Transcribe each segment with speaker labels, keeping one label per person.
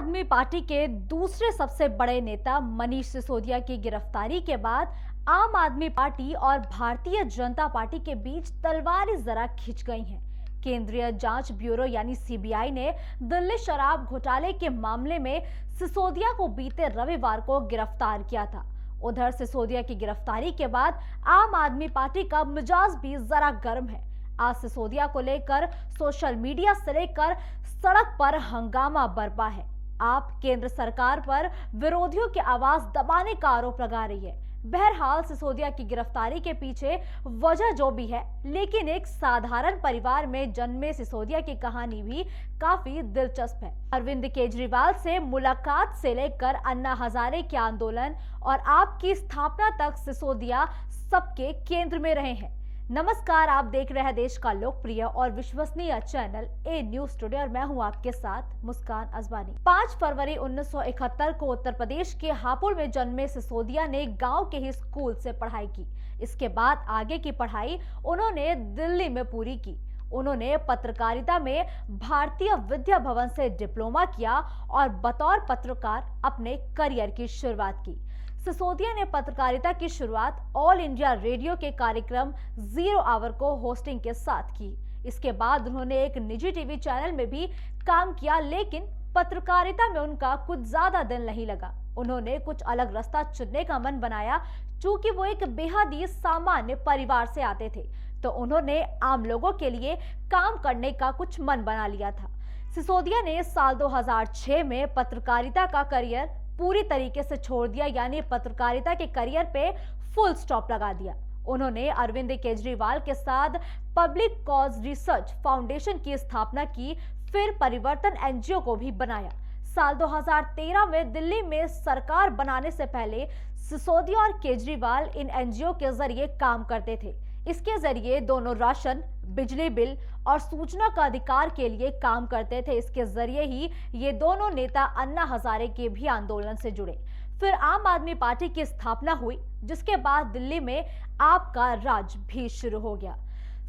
Speaker 1: आदमी पार्टी के दूसरे सबसे बड़े नेता मनीष सिसोदिया की गिरफ्तारी के बाद आम आदमी पार्टी और भारतीय जनता पार्टी के बीच तलवारें जरा खिंच गई हैं। केंद्रीय जांच ब्यूरो यानी सीबीआई ने दिल्ली शराब घोटाले के मामले में सिसोदिया को बीते रविवार को गिरफ्तार किया था। उधर सिसोदिया की गिरफ्तारी के बाद आम आदमी पार्टी का मिजाज भी जरा गर्म है। आज सिसोदिया को लेकर सोशल मीडिया से लेकर सड़क पर हंगामा बरपा है। आप केंद्र सरकार पर विरोधियों की आवाज दबाने का आरोप लगा रही है। बहरहाल सिसोदिया की गिरफ्तारी के पीछे वजह जो भी है, लेकिन एक साधारण परिवार में जन्मे सिसोदिया की कहानी भी काफी दिलचस्प है। अरविंद केजरीवाल से मुलाकात से लेकर अन्ना हजारे के आंदोलन और आपकी स्थापना तक सिसोदिया सबके केंद्र में रहे हैं। नमस्कार, आप देख रहे हैं देश का लोकप्रिय और विश्वसनीय चैनल ए न्यूज टुडे और मैं हूं आपके साथ मुस्कान अजवानी। 5 फरवरी 1971 को उत्तर प्रदेश के हापुड़ में जन्मे सिसोदिया ने गांव के ही स्कूल से पढ़ाई की। इसके बाद आगे की पढ़ाई उन्होंने दिल्ली में पूरी की। उन्होंने पत्रकारिता में भारतीय विद्या भवन से डिप्लोमा किया और बतौर पत्रकार अपने करियर की शुरुआत की। सिसोदिया ने पत्रकारिता की शुरुआत ऑल इंडिया रेडियो के कार्यक्रम 0 आवर को होस्टिंग के साथ की। इसके बाद उन्होंने एक निजी टीवी चैनल में भी काम किया, लेकिन पत्रकारिता में उनका कुछ ज्यादा दिन नहीं लगा। उन्होंने कुछ अलग रास्ता चुनने का मन बनाया। चूंकि वो एक बेहद ही सामान्य परिवार से आते थे, तो उन्होंने आम लोगों के लिए काम करने का कुछ मन बना लिया था। सिसोदिया ने साल 2006 में पत्रकारिता का करियर पूरी तरीके से छोड़ दिया, यानी पत्रकारिता के करियर पे फुल स्टॉप लगा दिया। उन्होंने अरविंद केजरीवाल के साथ पब्लिक कॉज रिसर्च फाउंडेशन की स्थापना की, फिर परिवर्तन एनजीओ को भी बनाया। साल 2013 में दिल्ली में सरकार बनाने से पहले सिसोदिया और केजरीवाल इन एनजीओ के जरिए काम करते थे। इसके जरिए दोनों राशन, बिजली बिल और सूचना का अधिकार के लिए काम करते थे। इसके जरिए ही ये दोनों नेता अन्ना हजारे के भी आंदोलन से जुड़े। फिर आम आदमी पार्टी की स्थापना हुई, जिसके बाद दिल्ली में आपका राज भी शुरू हो गया।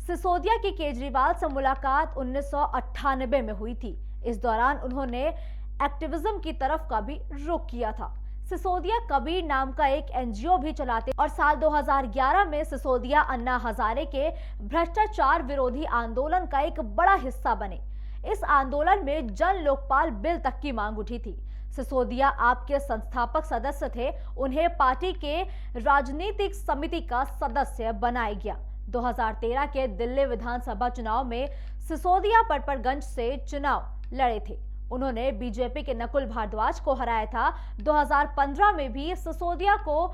Speaker 1: सिसोदिया की केजरीवाल से मुलाकात 1998 में हुई थी। इस दौरान उन्होंने एक्टिविज्म की तरफ का भी रुख किया था। सिसोदिया कबीर नाम का एक एनजीओ भी चलाते और साल 2011 में सिसोदिया अन्ना हजारे के भ्रष्टाचार विरोधी आंदोलन का एक बड़ा हिस्सा बने। इस आंदोलन में जन लोकपाल बिल तक की मांग उठी थी। सिसोदिया आपके संस्थापक सदस्य थे। उन्हें पार्टी के राजनीतिक समिति का सदस्य बनाया गया। 2013 के दिल्ली विधानसभा चुनाव में सिसोदिया पटपरगंज से चुनाव लड़े थे। उन्होंने बीजेपी के नकुल भारद्वाज को हराया था। 2015 में भी सिसोदिया को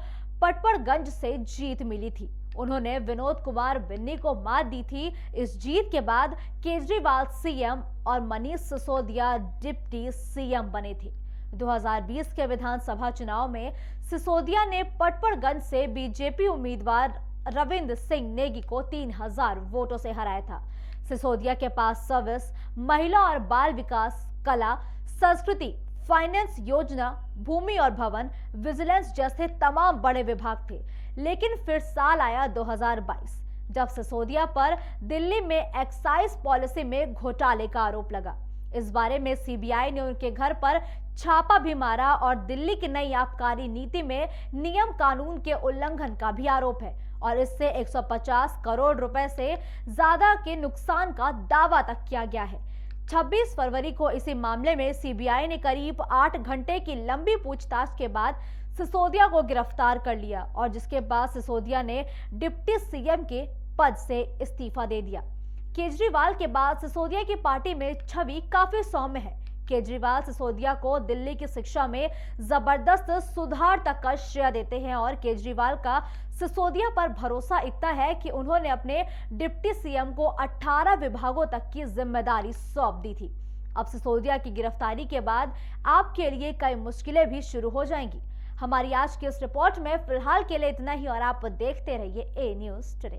Speaker 1: पटपरगंज से जीत मिली थी। उन्होंने विनोद कुमार बिन्नी को मात दी थी। इस जीत के बाद केजरीवाल सीएम और मनीष सिसोदिया डिप्टी सीएम बने थे। 2020 के विधानसभा चुनाव में सिसोदिया ने पटपरगंज से बीजेपी उम्मीदवार रविंद्र सिंह नेगी को 3000 वोटों से हराया था। सिसोदिया के पास सर्विस, महिला और बाल विकास, कला, संस्कृति, फाइनेंस, योजना, भूमि और भवन, विजिलेंस जैसे तमाम बड़े विभाग थे। लेकिन फिर साल आया 2022, जब सिसोदिया पर दिल्ली में एक्साइज पॉलिसी में घोटाले का आरोप लगा। इस बारे में सीबीआई ने उनके घर पर छापा भी मारा और दिल्ली की नई आबकारी नीति में नियम कानून के उल्लंघन का भी आरोप है और इससे 150 करोड़ रुपए से ज्यादा के नुकसान का दावा तक किया गया है। 26 फरवरी को इसी मामले में सीबीआई ने करीब 8 घंटे की लंबी पूछताछ के बाद सिसोदिया को गिरफ्तार कर लिया और जिसके बाद सिसोदिया ने डिप्टी सीएम के पद से इस्तीफा दे दिया। केजरीवाल के बाद सिसोदिया की पार्टी में छवि काफी सौम्य है। केजरीवाल सिसोदिया को दिल्ली की शिक्षा में जबरदस्त सुधार तक का श्रेय देते हैं और केजरीवाल का सिसोदिया पर भरोसा इतना है कि उन्होंने अपने डिप्टी सीएम को 18 विभागों तक की जिम्मेदारी सौंप दी थी। अब सिसोदिया की गिरफ्तारी के बाद आपके लिए कई मुश्किलें भी शुरू हो जाएंगी। हमारी आज की इस रिपोर्ट में फिलहाल के लिए इतना ही और आप देखते रहिए ए न्यूज टुडे।